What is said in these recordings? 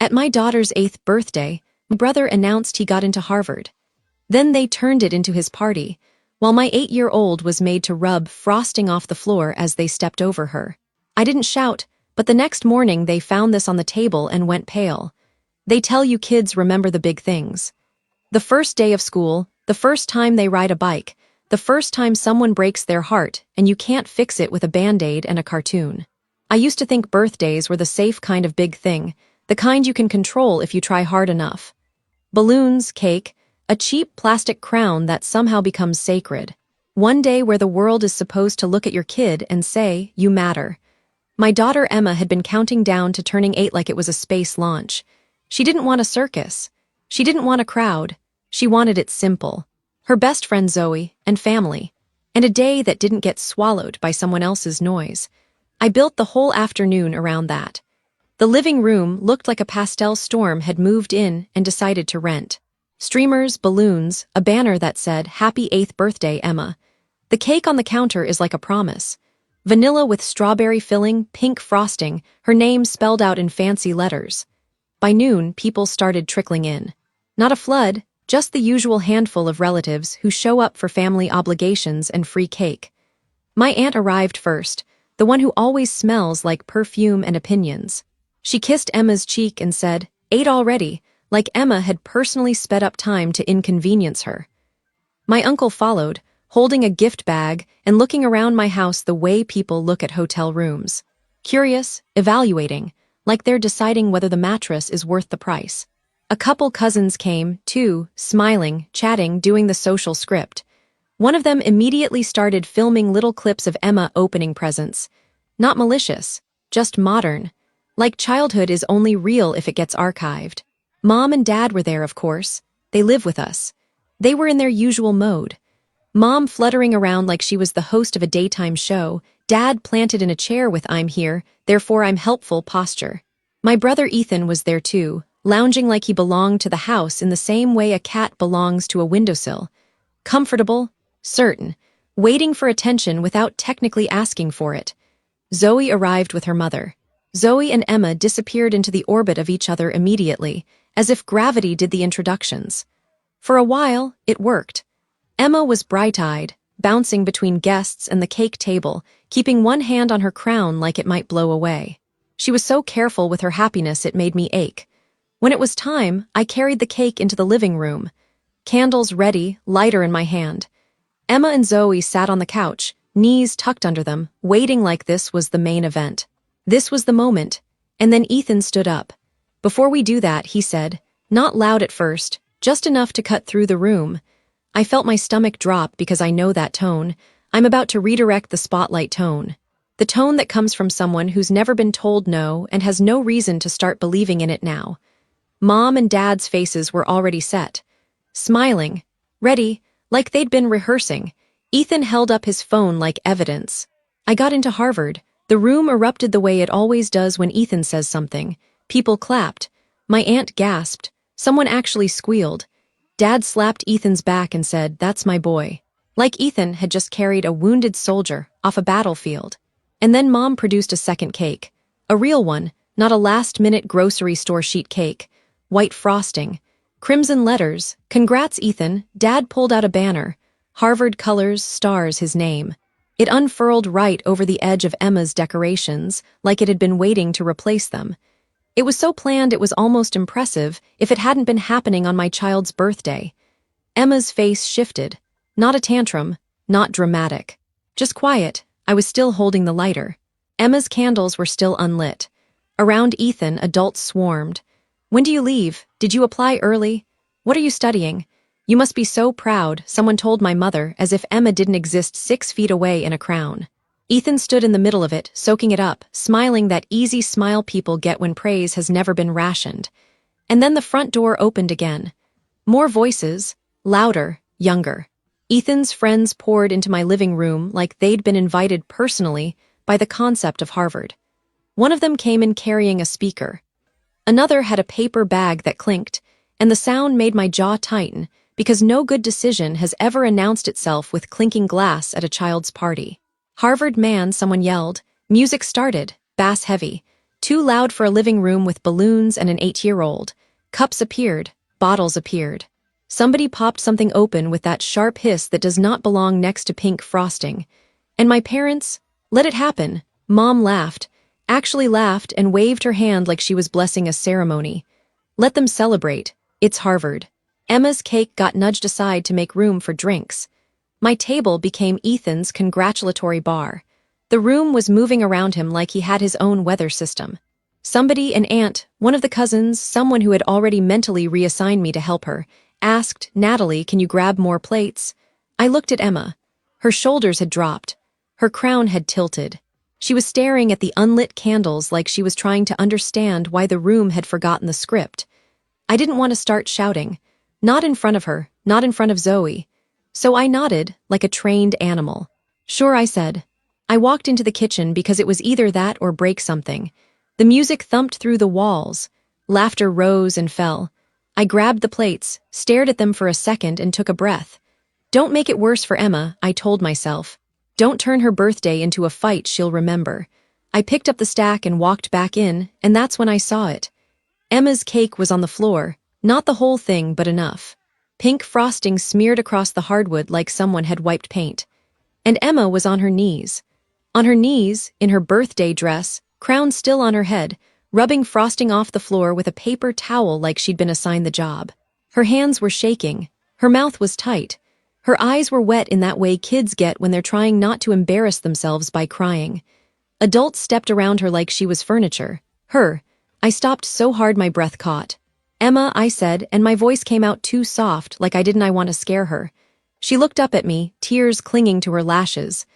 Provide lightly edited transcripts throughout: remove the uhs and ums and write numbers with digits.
At my daughter's 8th birthday, my brother announced he got into Harvard. Then they turned it into his party, while my 8-year-old was made to rub frosting off the floor as they stepped over her. I didn't shout, but the next morning they found this on the table and went pale. They tell you kids remember the big things. The first day of school, the first time they ride a bike, the first time someone breaks their heart and you can't fix it with a bandaid and a cartoon. I used to think birthdays were the safe kind of big thing, the kind you can control if you try hard enough. Balloons, cake, a cheap plastic crown that somehow becomes sacred. One day where the world is supposed to look at your kid and say, you matter. My daughter Emma had been counting down to turning 8 like it was a space launch. She didn't want a circus. She didn't want a crowd. She wanted it simple. Her best friend Zoe, and family. And a day that didn't get swallowed by someone else's noise. I built the whole afternoon around that. The living room looked like a pastel storm had moved in and decided to rent. Streamers, balloons, a banner that said, Happy 8th birthday, Emma. The cake on the counter is like a promise. Vanilla with strawberry filling, pink frosting, her name spelled out in fancy letters. By noon, people started trickling in. Not a flood, just the usual handful of relatives who show up for family obligations and free cake. My aunt arrived first, the one who always smells like perfume and opinions. She kissed Emma's cheek and said, 8 already, like Emma had personally sped up time to inconvenience her. My uncle followed, holding a gift bag and looking around my house the way people look at hotel rooms. Curious, evaluating, like they're deciding whether the mattress is worth the price. A couple cousins came, too, smiling, chatting, doing the social script. One of them immediately started filming little clips of Emma opening presents. Not malicious, just modern. Like childhood is only real if it gets archived. Mom and Dad were there, of course. They live with us. They were in their usual mode. Mom fluttering around like she was the host of a daytime show, Dad planted in a chair with I'm here, therefore I'm helpful posture. My brother Ethan was there too, lounging like he belonged to the house in the same way a cat belongs to a windowsill. Comfortable, certain, waiting for attention without technically asking for it. Zoe arrived with her mother. Zoe and Emma disappeared into the orbit of each other immediately, as if gravity did the introductions. For a while, it worked. Emma was bright-eyed, bouncing between guests and the cake table, keeping one hand on her crown like it might blow away. She was so careful with her happiness it made me ache. When it was time, I carried the cake into the living room. Candles ready, lighter in my hand. Emma and Zoe sat on the couch, knees tucked under them, waiting like this was the main event. This was the moment, and then Ethan stood up. Before we do that, he said, not loud at first, just enough to cut through the room. I felt my stomach drop because I know that tone. I'm about to redirect the spotlight tone. The tone that comes from someone who's never been told no and has no reason to start believing in it now. Mom and Dad's faces were already set. Smiling, ready, like they'd been rehearsing. Ethan held up his phone like evidence. I got into Harvard. The room erupted the way it always does when Ethan says something. People clapped. My aunt gasped. Someone actually squealed. Dad slapped Ethan's back and said, that's my boy. Like Ethan had just carried a wounded soldier off a battlefield. And then Mom produced a second cake. A real one, not a last-minute grocery store sheet cake. White frosting. Crimson letters. Congrats, Ethan. Dad pulled out a banner. Harvard colors, stars, his name. It unfurled right over the edge of Emma's decorations, like it had been waiting to replace them. It was so planned it was almost impressive if it hadn't been happening on my child's birthday. Emma's face shifted. Not a tantrum, not dramatic. Just quiet. I was still holding the lighter. Emma's candles were still unlit. Around Ethan, adults swarmed. When do you leave? Did you apply early? What are you studying? You must be so proud, someone told my mother, as if Emma didn't exist 6 feet away in a crown. Ethan stood in the middle of it, soaking it up, smiling that easy smile people get when praise has never been rationed. And then the front door opened again. More voices, louder, younger. Ethan's friends poured into my living room like they'd been invited personally by the concept of Harvard. One of them came in carrying a speaker. Another had a paper bag that clinked, and the sound made my jaw tighten, because no good decision has ever announced itself with clinking glass at a child's party. Harvard man, someone yelled. Music started, bass heavy. Too loud for a living room with balloons and an 8-year-old. Cups appeared, bottles appeared. Somebody popped something open with that sharp hiss that does not belong next to pink frosting. And my parents? Let it happen. Mom laughed, actually laughed and waved her hand like she was blessing a ceremony. Let them celebrate. It's Harvard. Emma's cake got nudged aside to make room for drinks. My table became Ethan's congratulatory bar. The room was moving around him like he had his own weather system. Somebody, an aunt, one of the cousins, someone who had already mentally reassigned me to help her, asked, "Natalie, can you grab more plates?" I looked at Emma. Her shoulders had dropped. Her crown had tilted. She was staring at the unlit candles like she was trying to understand why the room had forgotten the script. I didn't want to start shouting. Not in front of her, not in front of Zoe. So I nodded, like a trained animal. "Sure," I said. I walked into the kitchen because it was either that or break something. The music thumped through the walls. Laughter rose and fell. I grabbed the plates, stared at them for a second, and took a breath. Don't make it worse for Emma, I told myself. Don't turn her birthday into a fight she'll remember. I picked up the stack and walked back in, and that's when I saw it. Emma's cake was on the floor, not the whole thing, but enough. Pink frosting smeared across the hardwood like someone had wiped paint. And Emma was on her knees. On her knees, in her birthday dress, crown still on her head, rubbing frosting off the floor with a paper towel like she'd been assigned the job. Her hands were shaking. Her mouth was tight. Her eyes were wet in that way kids get when they're trying not to embarrass themselves by crying. Adults stepped around her like she was furniture. Her. I stopped so hard my breath caught. "Emma," I said, and my voice came out too soft, like I didn't want to scare her. She looked up at me, tears clinging to her lashes.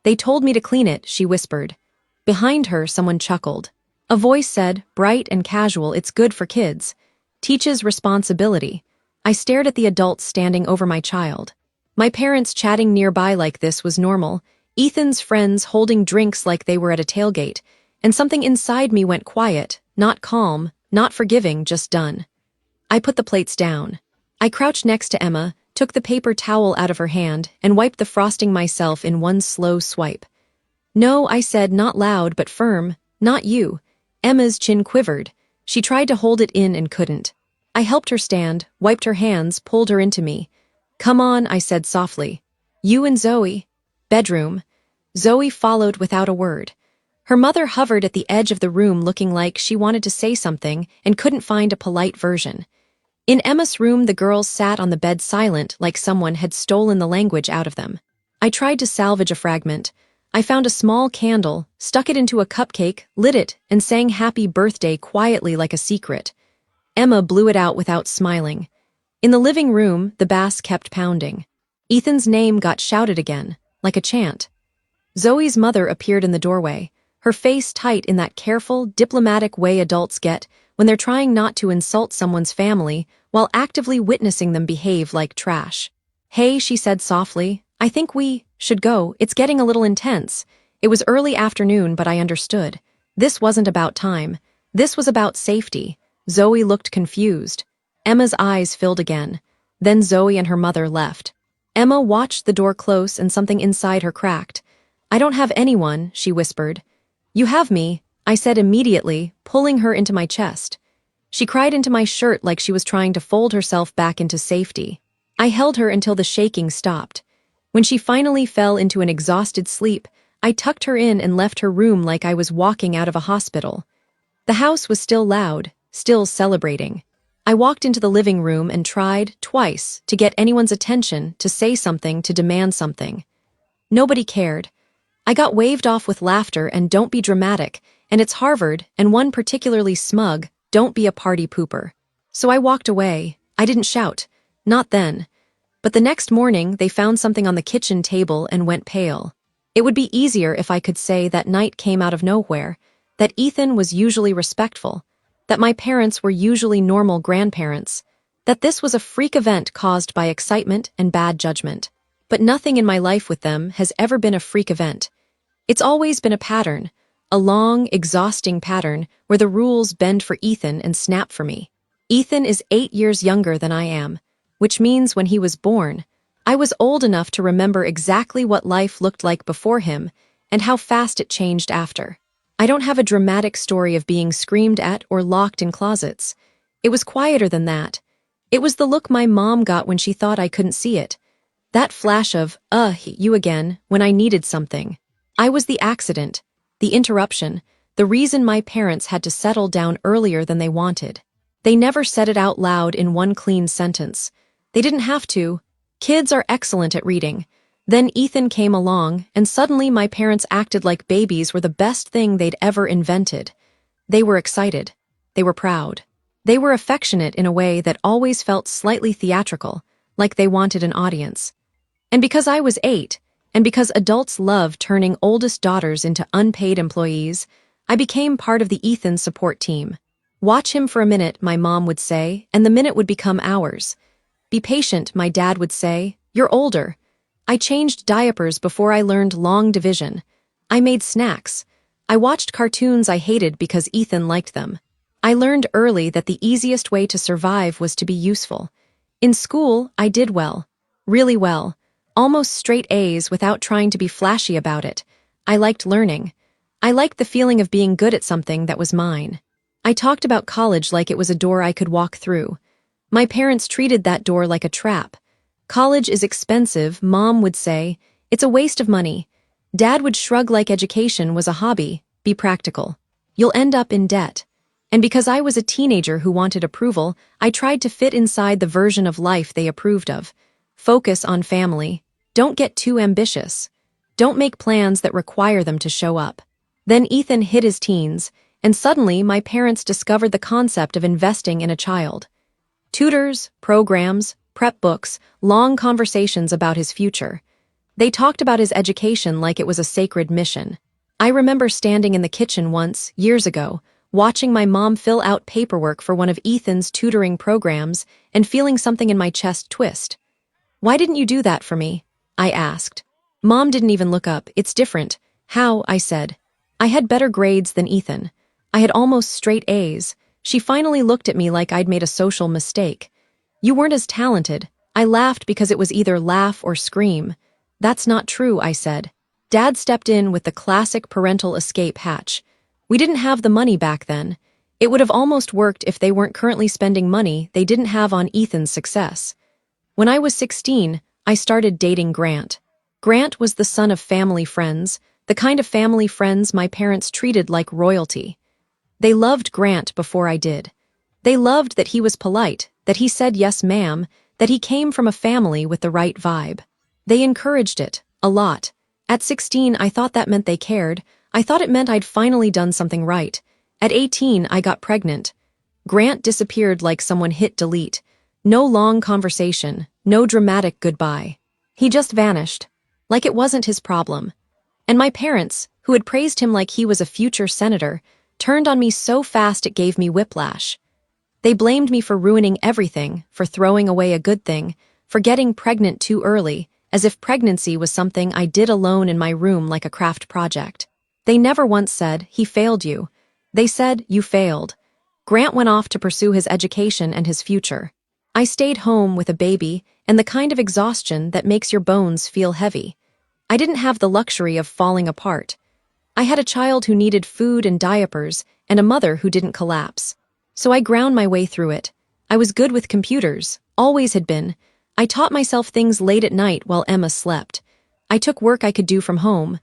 "They told me to clean it," she whispered. Behind her, someone chuckled. A voice said, bright and casual, "It's good for kids. Teaches responsibility." I stared at the adults standing over my child. My parents chatting nearby like this was normal, Ethan's friends holding drinks like they were at a tailgate, and something inside me went quiet, not calm, not forgiving, just done. I put the plates down. I crouched next to Emma, took the paper towel out of her hand, and wiped the frosting myself in one slow swipe. "No," I said, not loud but firm, "not you." Emma's chin quivered. She tried to hold it in and couldn't. I helped her stand, wiped her hands, pulled her into me. "Come on," I said softly. "You and Zoe." Bedroom. Zoe followed without a word. Her mother hovered at the edge of the room looking like she wanted to say something and couldn't find a polite version. In Emma's room, the girls sat on the bed silent like someone had stolen the language out of them. I tried to salvage a fragment. I found a small candle, stuck it into a cupcake, lit it, and sang happy birthday quietly like a secret. Emma blew it out without smiling. In the living room, the bass kept pounding. Ethan's name got shouted again, like a chant. Zoe's mother appeared in the doorway, her face tight in that careful, diplomatic way adults get when they're trying not to insult someone's family while actively witnessing them behave like trash. "Hey," she said softly, "I think we should go. It's getting a little intense." It was early afternoon, but I understood. This wasn't about time. This was about safety. Zoe looked confused. Emma's eyes filled again. Then Zoe and her mother left. Emma watched the door close and something inside her cracked. "I don't have anyone," she whispered. "You have me," I said immediately, pulling her into my chest. She cried into my shirt like she was trying to fold herself back into safety. I held her until the shaking stopped. When she finally fell into an exhausted sleep, I tucked her in and left her room like I was walking out of a hospital. The house was still loud, still celebrating. I walked into the living room and tried, twice, to get anyone's attention, to say something, to demand something. Nobody cared. I got waved off with laughter and "Don't be dramatic," and it's Harvard, and one particularly smug, "Don't be a party pooper." So I walked away. I didn't shout. Not then. But the next morning, they found something on the kitchen table and went pale. It would be easier if I could say that night came out of nowhere, that Ethan was usually respectful, that my parents were usually normal grandparents, that this was a freak event caused by excitement and bad judgment. But nothing in my life with them has ever been a freak event. It's always been a pattern, a long, exhausting pattern where the rules bend for Ethan and snap for me. Ethan is 8 years younger than I am, which means when he was born, I was old enough to remember exactly what life looked like before him and how fast it changed after. I don't have a dramatic story of being screamed at or locked in closets. It was quieter than that. It was the look my mom got when she thought I couldn't see it. That flash of, you again, when I needed something. I was the accident, the interruption, the reason my parents had to settle down earlier than they wanted. They never said it out loud in one clean sentence. They didn't have to. Kids are excellent at reading. Then Ethan came along, and suddenly my parents acted like babies were the best thing they'd ever invented. They were excited. They were proud. They were affectionate in a way that always felt slightly theatrical, like they wanted an audience. And because I was 8, and because adults love turning oldest daughters into unpaid employees, I became part of the Ethan support team. Watch him for a minute, my mom would say, and the minute would become hours. Be patient, my dad would say. You're older. I changed diapers before I learned long division. I made snacks. I watched cartoons I hated because Ethan liked them. I learned early that the easiest way to survive was to be useful. In school, I did well. Really well. Almost straight A's without trying to be flashy about it. I liked learning. I liked the feeling of being good at something that was mine. I talked about college like it was a door I could walk through. My parents treated that door like a trap. College is expensive, Mom would say. It's a waste of money. Dad would shrug like education was a hobby. Be practical. You'll end up in debt. And because I was a teenager who wanted approval, I tried to fit inside the version of life they approved of. Focus on family. Don't get too ambitious. Don't make plans that require them to show up. Then Ethan hit his teens, and suddenly my parents discovered the concept of investing in a child. Tutors, programs, prep books, long conversations about his future. They talked about his education like it was a sacred mission. I remember standing in the kitchen once, years ago, watching my mom fill out paperwork for one of Ethan's tutoring programs and feeling something in my chest twist. Why didn't you do that for me? I asked. Mom didn't even look up. It's different. How? I said. I had better grades than Ethan. I had almost straight A's. She finally looked at me like I'd made a social mistake. You weren't as talented. I laughed because it was either laugh or scream. That's not true, I said. Dad stepped in with the classic parental escape hatch. We didn't have the money back then. It would have almost worked if they weren't currently spending money they didn't have on Ethan's success. When I was 16, I started dating Grant. Grant was the son of family friends, the kind of family friends my parents treated like royalty. They loved Grant before I did. They loved that he was polite, that he said yes ma'am, that he came from a family with the right vibe. They encouraged it, a lot. At 16, I thought that meant they cared. I thought it meant I'd finally done something right. At 18, I got pregnant. Grant disappeared like someone hit delete. No long conversation, no dramatic goodbye. He just vanished, like it wasn't his problem. And my parents, who had praised him like he was a future senator, turned on me so fast it gave me whiplash. They blamed me for ruining everything, for throwing away a good thing, for getting pregnant too early, as if pregnancy was something I did alone in my room like a craft project. They never once said, he failed you. They said, you failed. Grant went off to pursue his education and his future. I stayed home with a baby and the kind of exhaustion that makes your bones feel heavy. I didn't have the luxury of falling apart. I had a child who needed food and diapers and a mother who didn't collapse. So I ground my way through it. I was good with computers, always had been. I taught myself things late at night while Emma slept. I took work I could do from home.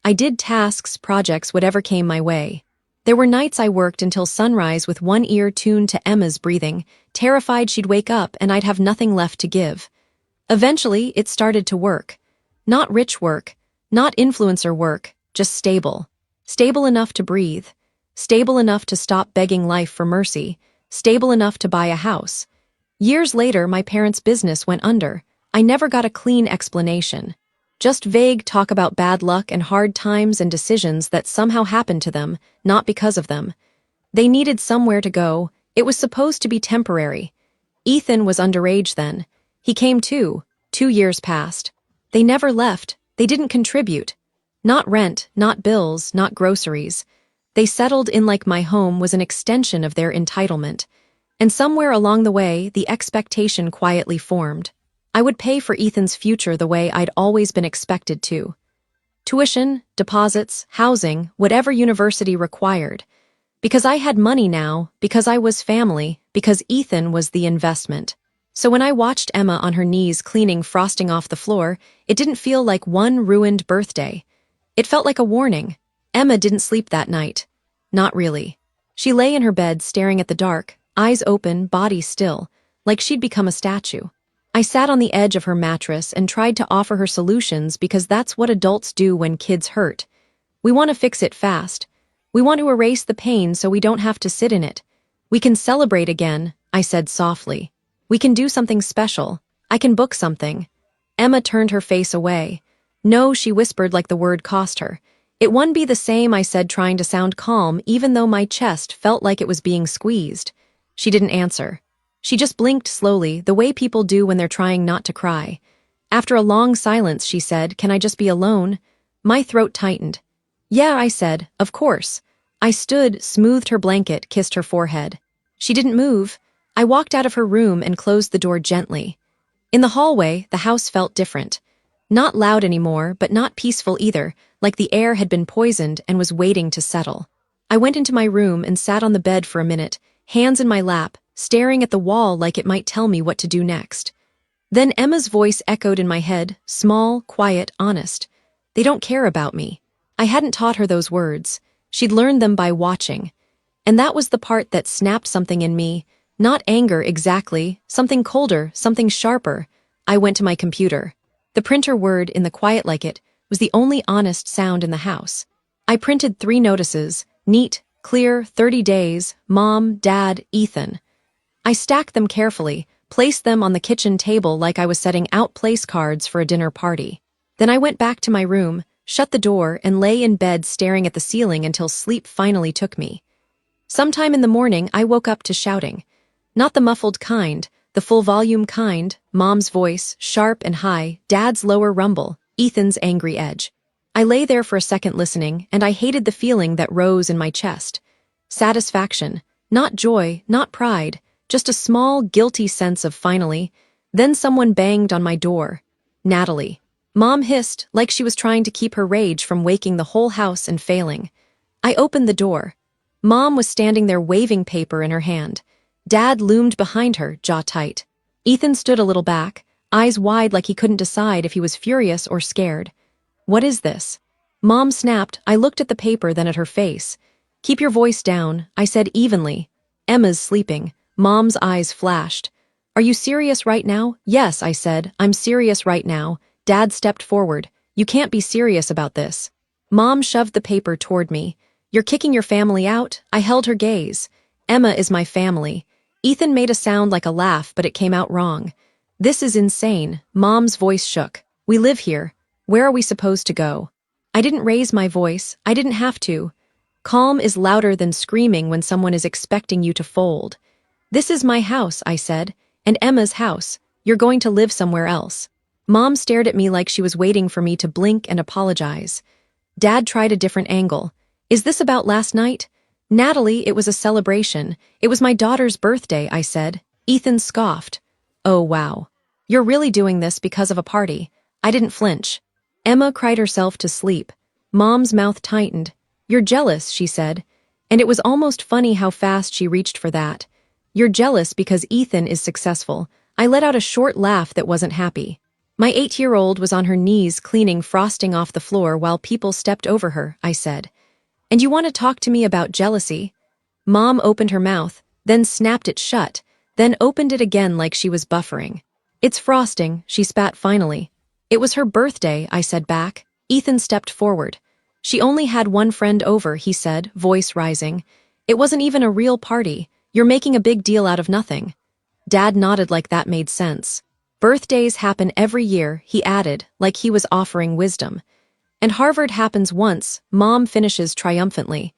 I did tasks, projects, whatever came my way. There were nights I worked until sunrise with one ear tuned to Emma's breathing, terrified she'd wake up and I'd have nothing left to give. Eventually, it started to work. Not rich work, not influencer work, just stable. Stable enough to breathe. Stable enough to stop begging life for mercy. Stable enough to buy a house. Years later, my parents' business went under. I never got a clean explanation. Just vague talk about bad luck and hard times and decisions that somehow happened to them, not because of them. They needed somewhere to go. It was supposed to be temporary. Ethan was underage then. He came too. 2 years passed. They never left. They didn't contribute. Not rent, not bills, not groceries. They settled in like my home was an extension of their entitlement. And somewhere along the way, the expectation quietly formed. I would pay for Ethan's future the way I'd always been expected to. Tuition, deposits, housing, whatever university required. Because I had money now, because I was family, because Ethan was the investment. So when I watched Emma on her knees cleaning frosting off the floor, it didn't feel like one ruined birthday. It felt like a warning. Emma didn't sleep that night. Not really. She lay in her bed staring at the dark, eyes open, body still, like she'd become a statue. I sat on the edge of her mattress and tried to offer her solutions because that's what adults do when kids hurt. We want to fix it fast. We want to erase the pain so we don't have to sit in it. We can celebrate again, I said softly. We can do something special. I can book something. Emma turned her face away. No, she whispered like the word cost her. It wouldn't be the same, I said, trying to sound calm, even though my chest felt like it was being squeezed. She didn't answer. She just blinked slowly, the way people do when they're trying not to cry. After a long silence, she said, "Can I just be alone?" My throat tightened. "Yeah," I said, "of course." I stood, smoothed her blanket, kissed her forehead. She didn't move. I walked out of her room and closed the door gently. In the hallway, the house felt different. Not loud anymore, but not peaceful either, like the air had been poisoned and was waiting to settle. I went into my room and sat on the bed for a minute, hands in my lap, staring at the wall like it might tell me what to do next. Then Emma's voice echoed in my head, small, quiet, honest. "They don't care about me." I hadn't taught her those words. She'd learned them by watching. And that was the part that snapped something in me. Not anger exactly, something colder, something sharper. I went to my computer. The printer word in the quiet like it was the only honest sound in the house. I printed 3 notices, neat, clear, 30 days, Mom, Dad, Ethan. I stacked them carefully, placed them on the kitchen table like I was setting out place cards for a dinner party. Then I went back to my room, shut the door, and lay in bed staring at the ceiling until sleep finally took me. Sometime in the morning, I woke up to shouting. Not the muffled kind, the full-volume kind, Mom's voice, sharp and high, Dad's lower rumble, Ethan's angry edge. I lay there for a second listening, and I hated the feeling that rose in my chest. Satisfaction. Not joy, not pride, just a small, guilty sense of finally. Then someone banged on my door. Natalie. Mom hissed, like she was trying to keep her rage from waking the whole house and failing. I opened the door. Mom was standing there waving paper in her hand. Dad loomed behind her, jaw tight. Ethan stood a little back, eyes wide like he couldn't decide if he was furious or scared. "What is this?" Mom snapped. I looked at the paper, then at her face. "Keep your voice down," I said evenly. "Emma's sleeping." Mom's eyes flashed. "Are you serious right now?" "Yes," I said. "I'm serious right now." Dad stepped forward. "You can't be serious about this." Mom shoved the paper toward me. "You're kicking your family out?" I held her gaze. "Emma is my family." Ethan made a sound like a laugh, but it came out wrong. "This is insane." Mom's voice shook. "We live here. Where are we supposed to go?" I didn't raise my voice. I didn't have to. Calm is louder than screaming when someone is expecting you to fold. "This is my house," I said, "and Emma's house. You're going to live somewhere else." Mom stared at me like she was waiting for me to blink and apologize. Dad tried a different angle. "Is this about last night?" "Natalie, it was a celebration. It was my daughter's birthday," I said. Ethan scoffed. "Oh, wow. You're really doing this because of a party." I didn't flinch. Emma cried herself to sleep. Mom's mouth tightened. "You're jealous," she said. And it was almost funny how fast she reached for that. "You're jealous because Ethan is successful." I let out a short laugh that wasn't happy. My 8-year-old was on her knees cleaning frosting off the floor while people stepped over her, I said. "And you want to talk to me about jealousy?" Mom opened her mouth, then snapped it shut, then opened it again like she was buffering. "It's frosting," she spat finally. "It was her birthday," I said back. Ethan stepped forward. "She only had one friend over," he said, voice rising. "It wasn't even a real party. You're making a big deal out of nothing." Dad nodded like that made sense. "Birthdays happen every year," he added, like he was offering wisdom. "And Harvard happens once," Mom finishes triumphantly.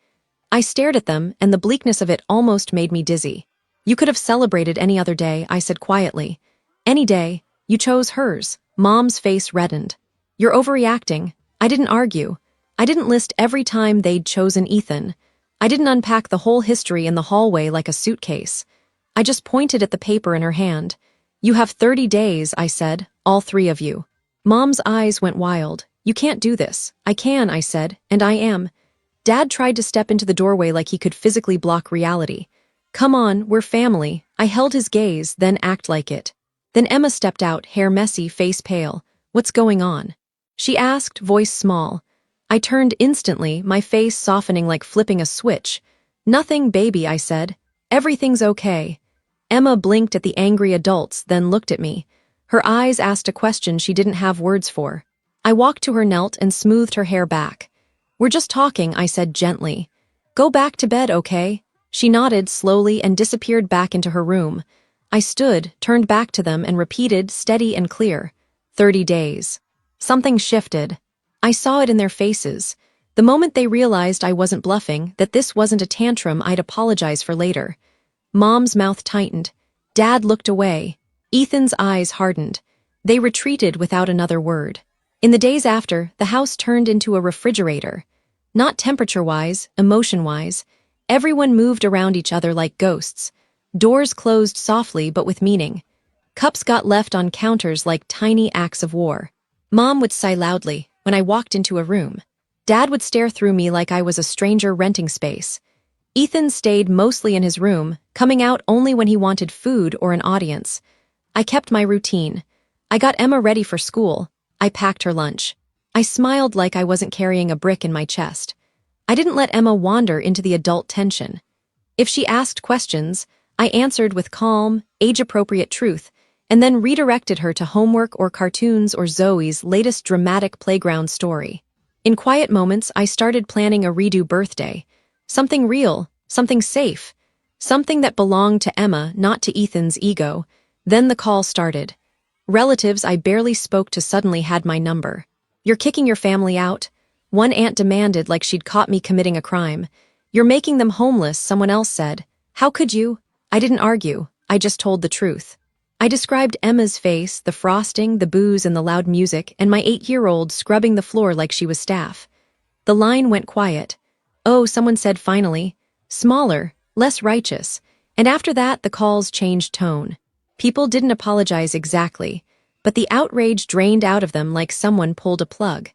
I stared at them, and the bleakness of it almost made me dizzy. "You could have celebrated any other day," I said quietly. "Any day. You chose hers." Mom's face reddened. "You're overreacting." I didn't argue. I didn't list every time they'd chosen Ethan. I didn't unpack the whole history in the hallway like a suitcase. I just pointed at the paper in her hand. "You have 30 days," I said, "all 3 of you." Mom's eyes went wild. "You can't do this." "I can," I said, "and I am." Dad tried to step into the doorway like he could physically block reality. "Come on, we're family." I held his gaze, then act like it. Then Emma stepped out, hair messy, face pale. "What's going on?" she asked, voice small. I turned instantly, my face softening like flipping a switch. "Nothing, baby," I said. "Everything's okay." Emma blinked at the angry adults, then looked at me. Her eyes asked a question she didn't have words for. I walked to her, knelt, and smoothed her hair back. "We're just talking," I said gently. "Go back to bed, okay?" She nodded slowly and disappeared back into her room. I stood, turned back to them, and repeated, steady and clear, 30 days. Something shifted. I saw it in their faces. The moment they realized I wasn't bluffing, that this wasn't a tantrum I'd apologize for later. Mom's mouth tightened. Dad looked away. Ethan's eyes hardened. They retreated without another word. In the days after, the house turned into a refrigerator. Not temperature-wise, emotion-wise. Everyone moved around each other like ghosts. Doors closed softly but with meaning. Cups got left on counters like tiny acts of war. Mom would sigh loudly when I walked into a room. Dad would stare through me like I was a stranger renting space. Ethan stayed mostly in his room, coming out only when he wanted food or an audience. I kept my routine. I got Emma ready for school. I packed her lunch. I smiled like I wasn't carrying a brick in my chest. I didn't let Emma wander into the adult tension. If she asked questions, I answered with calm, age-appropriate truth, and then redirected her to homework or cartoons or Zoe's latest dramatic playground story. In quiet moments, I started planning a redo birthday. Something real, something safe, something that belonged to Emma, not to Ethan's ego. Then the call started. Relatives I barely spoke to suddenly had my number. "You're kicking your family out?" One aunt demanded like she'd caught me committing a crime. "You're making them homeless," someone else said. "How could you?" I didn't argue. I just told the truth. I described Emma's face, the frosting, the booze, and the loud music, and my 8-year-old scrubbing the floor like she was staff. The line went quiet. "Oh," someone said finally. Smaller, less righteous. And after that, the calls changed tone. People didn't apologize exactly, but the outrage drained out of them like someone pulled a plug.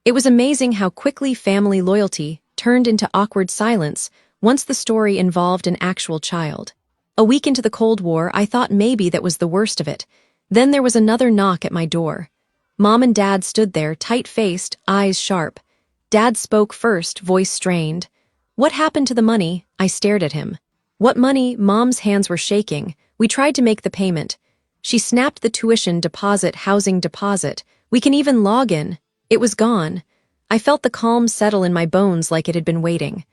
It was amazing how quickly family loyalty turned into awkward silence once the story involved an actual child. A week into the Cold War, I thought maybe that was the worst of it. Then there was another knock at my door. Mom and Dad stood there, tight-faced, eyes sharp. Dad spoke first, voice strained. "What happened to the money?" I stared at him. "What money?" Mom's hands were shaking. "We tried to make the payment." She snapped the tuition deposit, housing deposit. "We can even log in." It was gone. I felt the calm settle in my bones like it had been waiting.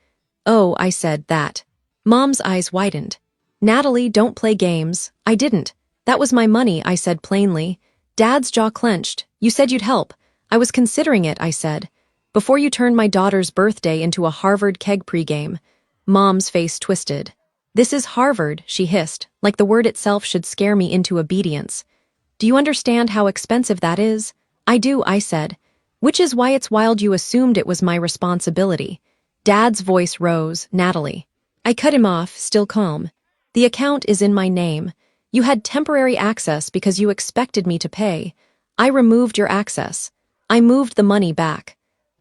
"Oh," I said, "that." Mom's eyes widened. "Natalie, don't play games." I didn't. "That was my money," I said plainly. Dad's jaw clenched. "You said you'd help." "I was considering it," I said. "Before you turned my daughter's birthday into a Harvard keg pregame." Mom's face twisted. "This is Harvard," she hissed, like the word itself should scare me into obedience. "Do you understand how expensive that is?" "I do," I said. "Which is why it's wild you assumed it was my responsibility." Dad's voice rose. "Natalie." I cut him off, still calm. "The account is in my name. You had temporary access because you expected me to pay. I removed your access. I moved the money back."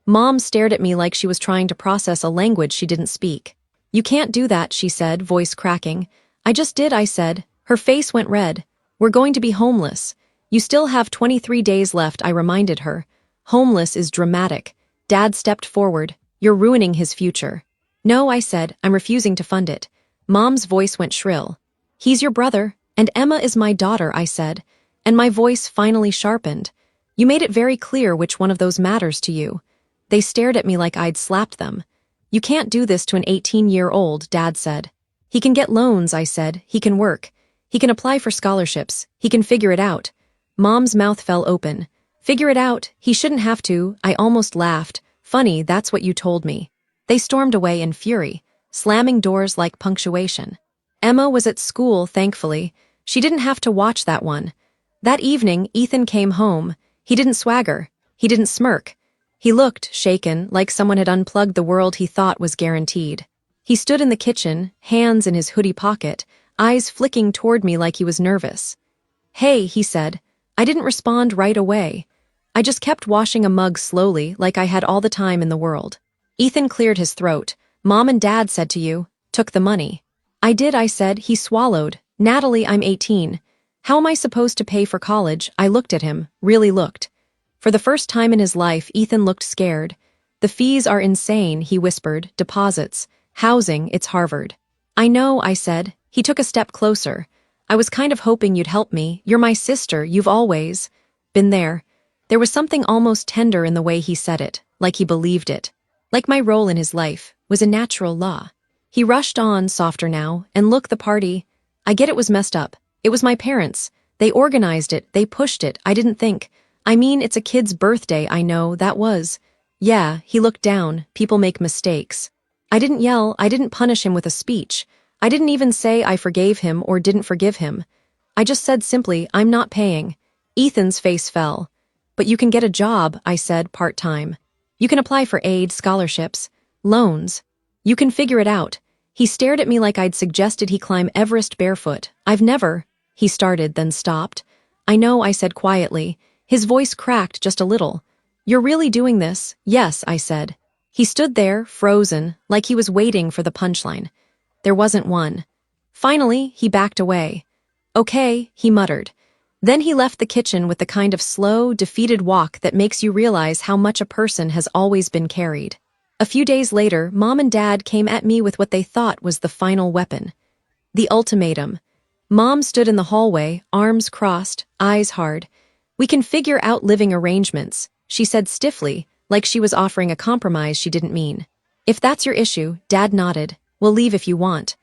Mom stared at me like she was trying to process a language she didn't speak. "You can't do that," she said, voice cracking. "I just did," I said. Her face went red. "We're going to be homeless." "You still have 23 days left," I reminded her. "Homeless is dramatic." Dad stepped forward. "You're ruining his future." "No," I said, "I'm refusing to fund it." Mom's voice went shrill. "He's your brother, and Emma is my daughter," I said, and my voice finally sharpened. "You made it very clear which one of those matters to you." They stared at me like I'd slapped them. "You can't do this to an 18-year-old, Dad said. "He can get loans," I said. "He can work. He can apply for scholarships. He can figure it out." Mom's mouth fell open. "Figure it out? He shouldn't have to." I almost laughed. "Funny, that's what you told me." They stormed away in fury, slamming doors like punctuation. Emma was at school, thankfully. She didn't have to watch that one. That evening, Ethan came home. He didn't swagger. He didn't smirk. He looked shaken, like someone had unplugged the world he thought was guaranteed. He stood in the kitchen, hands in his hoodie pocket, eyes flicking toward me like he was nervous. "Hey," he said. I didn't respond right away. I just kept washing a mug slowly, like I had all the time in the world. Ethan cleared his throat. Mom and Dad said to you, took the money. I did, I said. He swallowed. Natalie, I'm 18. How am I supposed to pay for college? I looked at him, really looked. For the first time in his life, Ethan looked scared. The fees are insane, he whispered. Deposits. Housing, it's Harvard. I know, I said. He took a step closer. I was kind of hoping you'd help me. You're my sister, you've always been there. There was something almost tender in the way he said it, like he believed it. Like my role in his life was a natural law. He rushed on, softer now, and look, the party. I get it was messed up. It was my parents. They organized it, they pushed it, I didn't think. I mean, it's a kid's birthday, I know, that was. Yeah, he looked down, people make mistakes. I didn't yell, I didn't punish him with a speech. I didn't even say I forgave him or didn't forgive him. I just said simply, I'm not paying. Ethan's face fell. But you can get a job, I said, part-time. You can apply for aid, scholarships, loans. You can figure it out. He stared at me like I'd suggested he climb Everest barefoot. I've never, he started, then stopped. I know, I said quietly. His voice cracked just a little. You're really doing this? Yes, I said. He stood there, frozen, like he was waiting for the punchline. There wasn't one. Finally, he backed away. Okay, he muttered. Then he left the kitchen with the kind of slow, defeated walk that makes you realize how much a person has always been carried. A few days later, Mom and Dad came at me with what they thought was the final weapon. The ultimatum. Mom stood in the hallway, arms crossed, eyes hard. We can figure out living arrangements, she said stiffly, like she was offering a compromise she didn't mean. If that's your issue, Dad nodded. We'll leave if you want.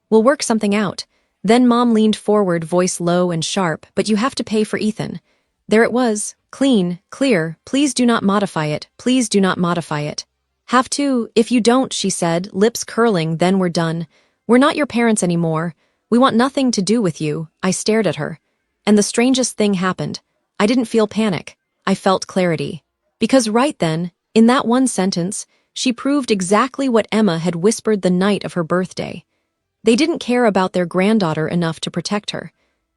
We'll work something out. Then Mom leaned forward, voice low and sharp, but you have to pay for Ethan. There it was, clean, clear, please do not modify it, please do not modify it. Have to, if you don't, she said, lips curling, then we're done. We're not your parents anymore. We want nothing to do with you. I stared at her. And the strangest thing happened. I didn't feel panic. I felt clarity. Because right then, in that one sentence, she proved exactly what Emma had whispered the night of her birthday. They didn't care about their granddaughter enough to protect her.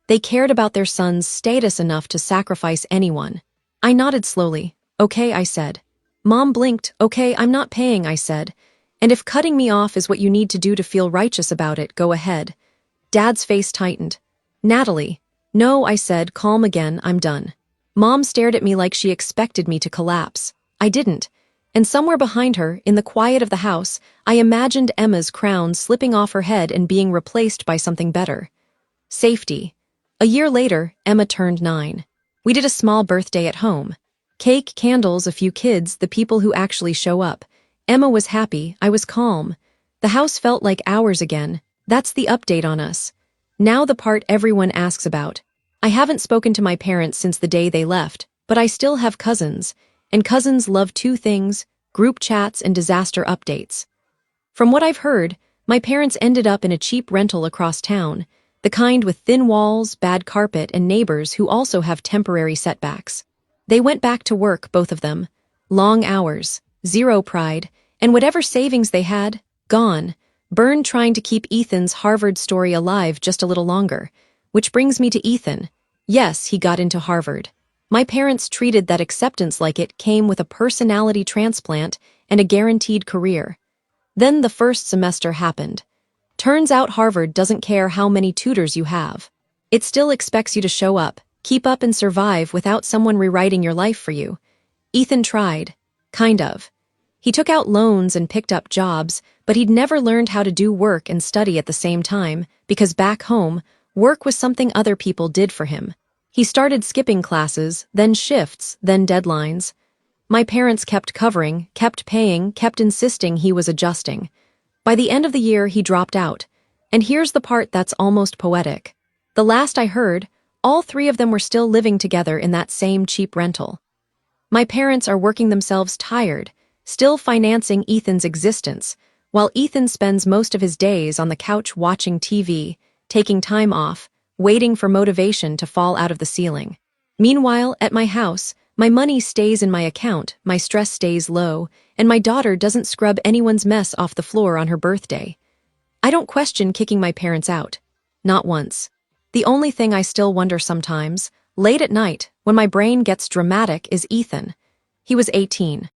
They cared about their son's status enough to sacrifice anyone. I nodded slowly. Okay, I said. Mom blinked. Okay, I'm not paying, I said. And if cutting me off is what you need to do to feel righteous about it, go ahead. Dad's face tightened. Natalie. No, I said, calm again, I'm done. Mom stared at me like she expected me to collapse. I didn't. And somewhere behind her, in the quiet of the house, I imagined Emma's crown slipping off her head and being replaced by something better. Safety. A year later, Emma turned 9. We did a small birthday at home. Cake, candles, a few kids, the people who actually show up. Emma was happy, I was calm. The house felt like ours again. That's the update on us. Now the part everyone asks about. I haven't spoken to my parents since the day they left, but I still have cousins. And cousins love two things, group chats and disaster updates. From what I've heard, my parents ended up in a cheap rental across town, the kind with thin walls, bad carpet, and neighbors who also have temporary setbacks. They went back to work, both of them. Long hours, zero pride, and whatever savings they had, gone, burned trying to keep Ethan's Harvard story alive just a little longer. Which brings me to Ethan. Yes, he got into Harvard. My parents treated that acceptance like it came with a personality transplant and a guaranteed career. Then the first semester happened. Turns out Harvard doesn't care how many tutors you have. It still expects you to show up, keep up and survive without someone rewriting your life for you. Ethan tried. Kind of. He took out loans and picked up jobs, but he'd never learned how to do work and study at the same time, because back home, work was something other people did for him. He started skipping classes, then shifts, then deadlines. My parents kept covering, kept paying, kept insisting he was adjusting. By the end of the year, he dropped out. And here's the part that's almost poetic. The last I heard, all three of them were still living together in that same cheap rental. My parents are working themselves tired, still financing Ethan's existence, while Ethan spends most of his days on the couch watching TV, taking time off, waiting for motivation to fall out of the ceiling. Meanwhile, at my house, my money stays in my account, my stress stays low, and my daughter doesn't scrub anyone's mess off the floor on her birthday. I don't question kicking my parents out. Not once. The only thing I still wonder sometimes, late at night, When my brain gets dramatic is Ethan. He was 18.